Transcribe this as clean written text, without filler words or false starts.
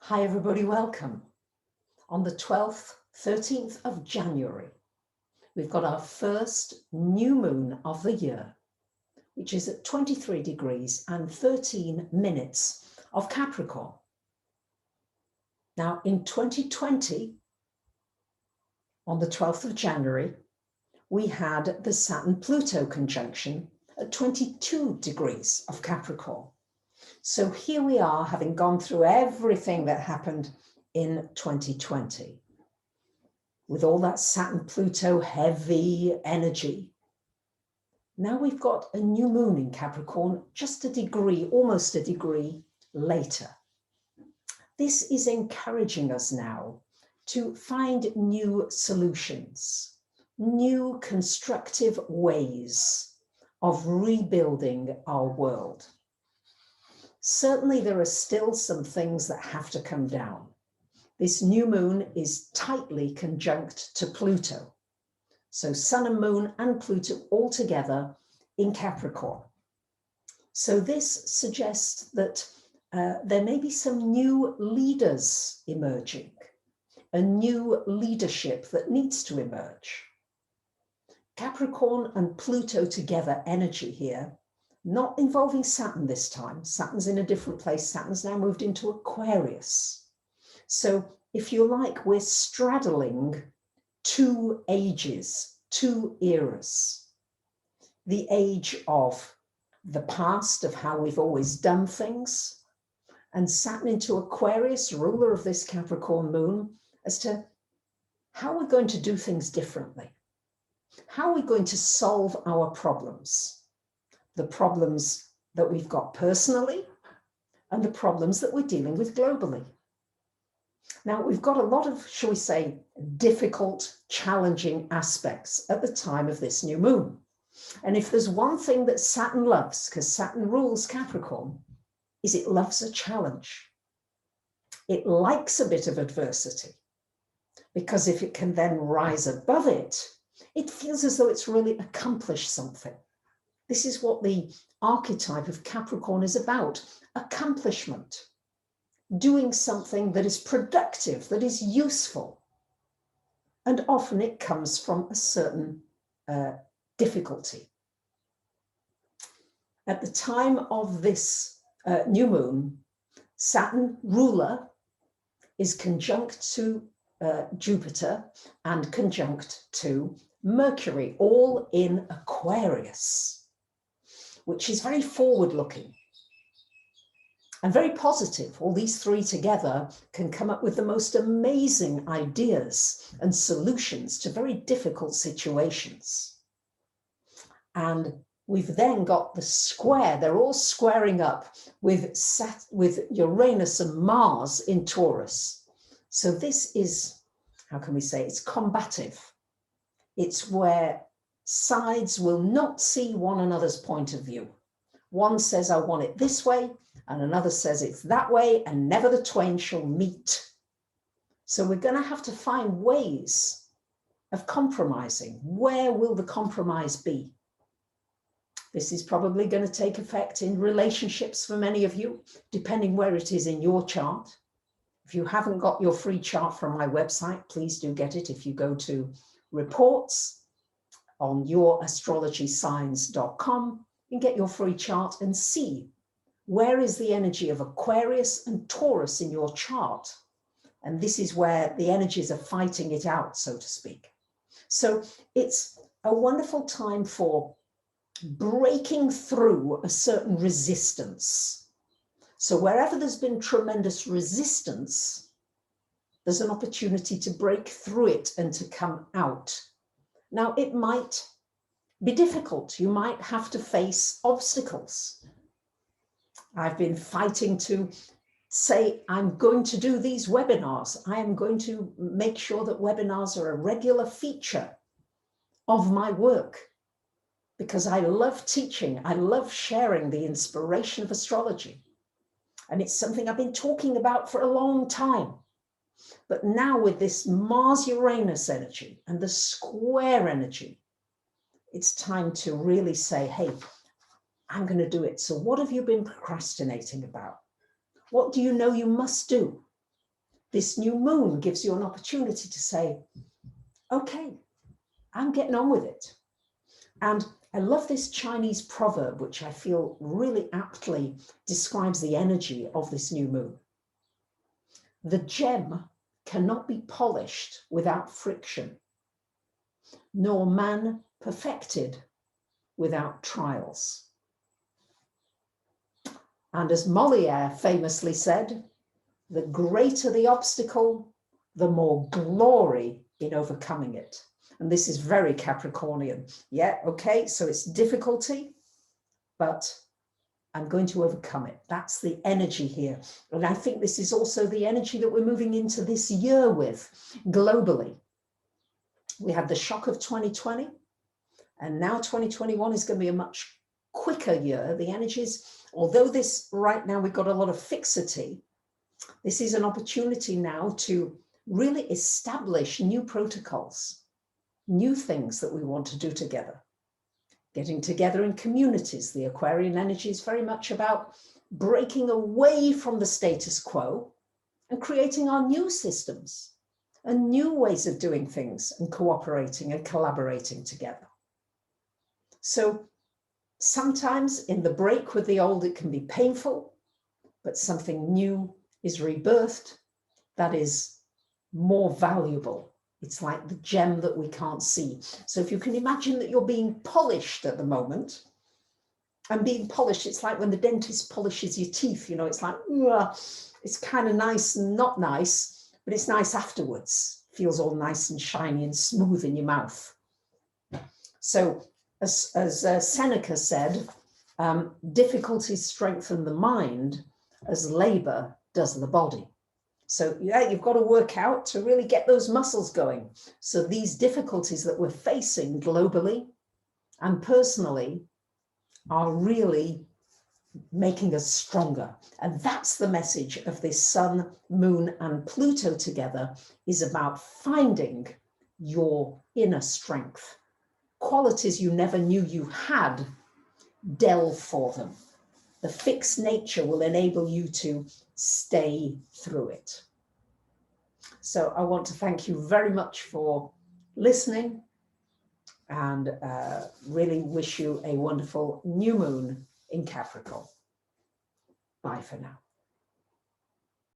Hi everybody, welcome. On the 12th, 13th of January, we've got our first new moon of the year, which is at 23 degrees and 13 minutes of Capricorn. Now in 2020, on the 12th of January, we had the Saturn-Pluto conjunction at 22 degrees of Capricorn. So here we are, having gone through everything that happened in 2020, with all that Saturn-Pluto heavy energy. Now we've got a new moon in Capricorn, just a degree, almost a degree later. This is encouraging us now to find new solutions, new constructive ways of rebuilding our world. Certainly there are still some things that have to come down. This new moon is tightly conjunct to Pluto. So Sun and Moon and Pluto all together in Capricorn. So this suggests that there may be some new leaders emerging, a new leadership that needs to emerge. Capricorn and Pluto together energy here, not involving Saturn this time. Saturn's in a different place. Saturn's now moved into Aquarius. So if you like, we're straddling two ages, two eras. The age of the past, of how we've always done things, and Saturn into Aquarius, ruler of this Capricorn moon, as to how we're going to do things differently. How are we going to solve our problems? The problems that we've got personally and the problems that we're dealing with globally. Now, we've got a lot of, shall we say, difficult, challenging aspects at the time of this new moon. And if there's one thing that Saturn loves, because Saturn rules Capricorn, is it loves a challenge. It likes a bit of adversity, because if it can then rise above it, it feels as though it's really accomplished something. This is what the archetype of Capricorn is about, accomplishment, doing something that is productive, that is useful. And often it comes from a certain difficulty. At the time of this new moon, Saturn, ruler, is conjunct to Jupiter and conjunct to Mercury, all in Aquarius, which is very forward-looking and very positive. All these three together can come up with the most amazing ideas and solutions to very difficult situations. And we've then got the square. They're all squaring up with Uranus and Mars in Taurus. So this is, how can we say, it's combative. It's where sides will not see one another's point of view. One says, I want it this way, and another says it's that way, and never the twain shall meet. So we're going to have to find ways of compromising. Where will the compromise be? This is probably going to take effect in relationships for many of you, depending where it is in your chart. If you haven't got your free chart from my website, please do get it. If you go to reports on yourastrologysigns.com, and get your free chart and see where is the energy of Aquarius and Taurus in your chart. And this is where the energies are fighting it out, so to speak. So it's a wonderful time for breaking through a certain resistance. So wherever there's been tremendous resistance, there's an opportunity to break through it and to come out. Now, it might be difficult. You might have to face obstacles. I've been fighting to say, I'm going to do these webinars. I am going to make sure that webinars are a regular feature of my work, because I love teaching. I love sharing the inspiration of astrology. And it's something I've been talking about for a long time. But now with this Mars-Uranus energy and the square energy, it's time to really say, hey, I'm going to do it. So what have you been procrastinating about? What do you know you must do? this new moon gives you an opportunity to say, okay, I'm getting on with it. And I love this Chinese proverb, which I feel really aptly describes the energy of this new moon. The gem cannot be polished without friction, nor man perfected without trials. And as Moliere famously said, the greater the obstacle, the more glory in overcoming it. And this is very Capricornian. Yeah, okay, so it's difficulty, but I'm going to overcome it. That's the energy here. And I think this is also the energy that we're moving into this year with globally. We had the shock of 2020, and now 2021 is going to be a much quicker year. The energies, although this right now we've got a lot of fixity, this is an opportunity now to really establish new protocols, new things that we want to do together. Getting together in communities. The Aquarian energy is very much about breaking away from the status quo and creating our new systems and new ways of doing things and cooperating and collaborating together. So sometimes in the break with the old, it can be painful, but something new is rebirthed that is more valuable. It's like the gem that we can't see. So if you can imagine that you're being polished at the moment, and being polished, it's like when the dentist polishes your teeth, you know, it's like, it's kind of nice and not nice, but it's nice afterwards. Feels all nice and shiny and smooth in your mouth. So as Seneca said, difficulties strengthen the mind as labor does the body. So yeah, you've got to work out to really get those muscles going. So these difficulties that we're facing globally and personally are really making us stronger. And that's the message of this Sun, Moon, and Pluto together, is about finding your inner strength. Qualities you never knew you had, delve for them. The fixed nature will enable you to stay through it. So I want to thank you very much for listening, and really wish you a wonderful new moon in Capricorn. Bye for now.